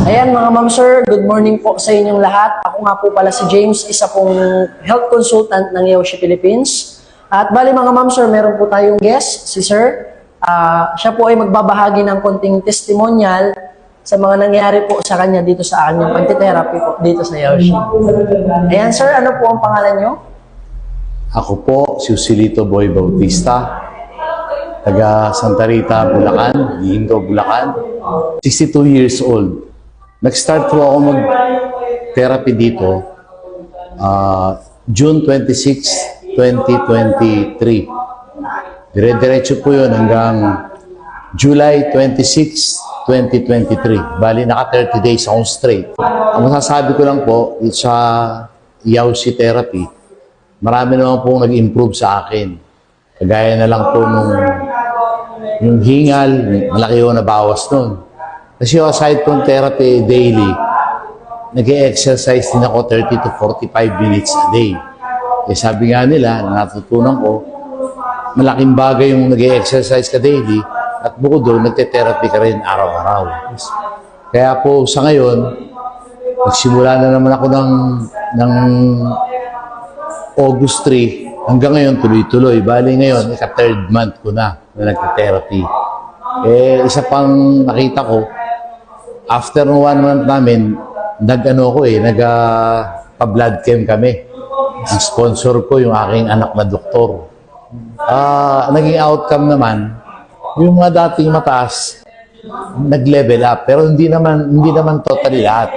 Ayan mga ma'am sir, good morning po sa inyong lahat. Ako nga po pala si James, isa pong health consultant ng Yoshi Philippines. At bali mga ma'am sir, meron po tayong guest, si sir. Siya po ay magbabahagi ng konting testimonial sa mga nangyari po sa kanya dito sa kanyang pagte-therapy po dito sa Yoshi. Ayan sir, ano po ang pangalan nyo? Ako po, si Joselito Boy Bautista, taga Santa Rita, Bulacan, Indo, Bulacan. 62 years old. Nag-start po ako mag-therapy dito June 26, 2023. Dire-diretso po yun hanggang July 26, 2023. Bali, naka 30 days akong straight. Ang masasabi ko lang po, sa Yoshi therapy, marami naman pong nag-improve sa akin. Kagaya na lang po nung yung hingal, malaki yung nabawas nun. Kasi aside from therapy daily, nag-e-exercise din ako 30 to 45 minutes a day. Eh sabi nga nila, natutunan ko, malaking bagay yung nag-e-exercise ka daily at bukod doon, nagte-therapy ka rin araw-araw. Kaya po sa ngayon, nagsimula na naman ako ng August 3, hanggang ngayon tuloy-tuloy. Bali ngayon, ika-third month ko na nagte-therapy. Eh, isa pang nakita ko, after 1 month namin, nagpa-blood chem kami. Ang sponsor ko, yung aking anak na doktor. Naging outcome naman, yung mga dating mataas, nag-level up. Pero hindi naman totally lahat.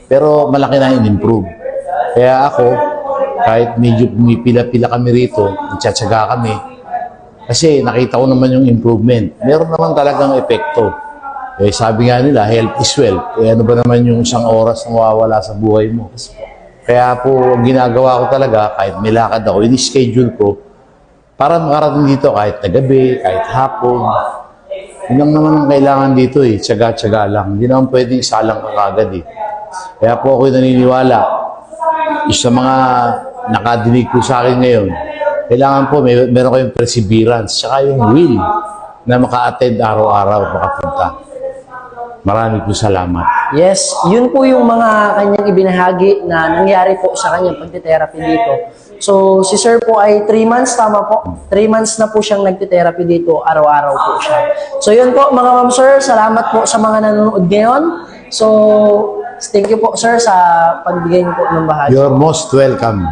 Pero malaki na in-improve. Kaya ako, kahit medyo pumipila-pila kami rito, nagtsatsaga kami, kasi nakita ko naman yung improvement. Meron naman talagang epekto. Eh, sabi nga nila, health is wealth. Eh, ano ba naman yung isang oras na mawawala sa buhay mo? Kaya po, ang ginagawa ko talaga, kahit may lakad ako, in-schedule ko, para makarating dito kahit na gabi, kahit hapon. Yun lang naman ang kailangan dito eh, tsaga-tsaga lang. Hindi naman pwedeng isalang kagad eh. Kaya po ako'y naniniwala, isa mga nakadinig ko sa akin ngayon, kailangan po meron kayong perseverance, saka yung will na maka-attend araw-araw, makapunta. Marami po salamat. Yes, yun po yung mga kanyang ibinahagi na nangyari po sa kanyang pagte-therapy dito. So, si sir po ay 3 months, tama po? 3 months na po siyang nagte-therapy dito, araw-araw po siya. So, yun po mga ma'am sir, salamat po sa mga nanonood ngayon. So, thank you po sir sa pagbigay niyo po ng bahagi. You're most welcome.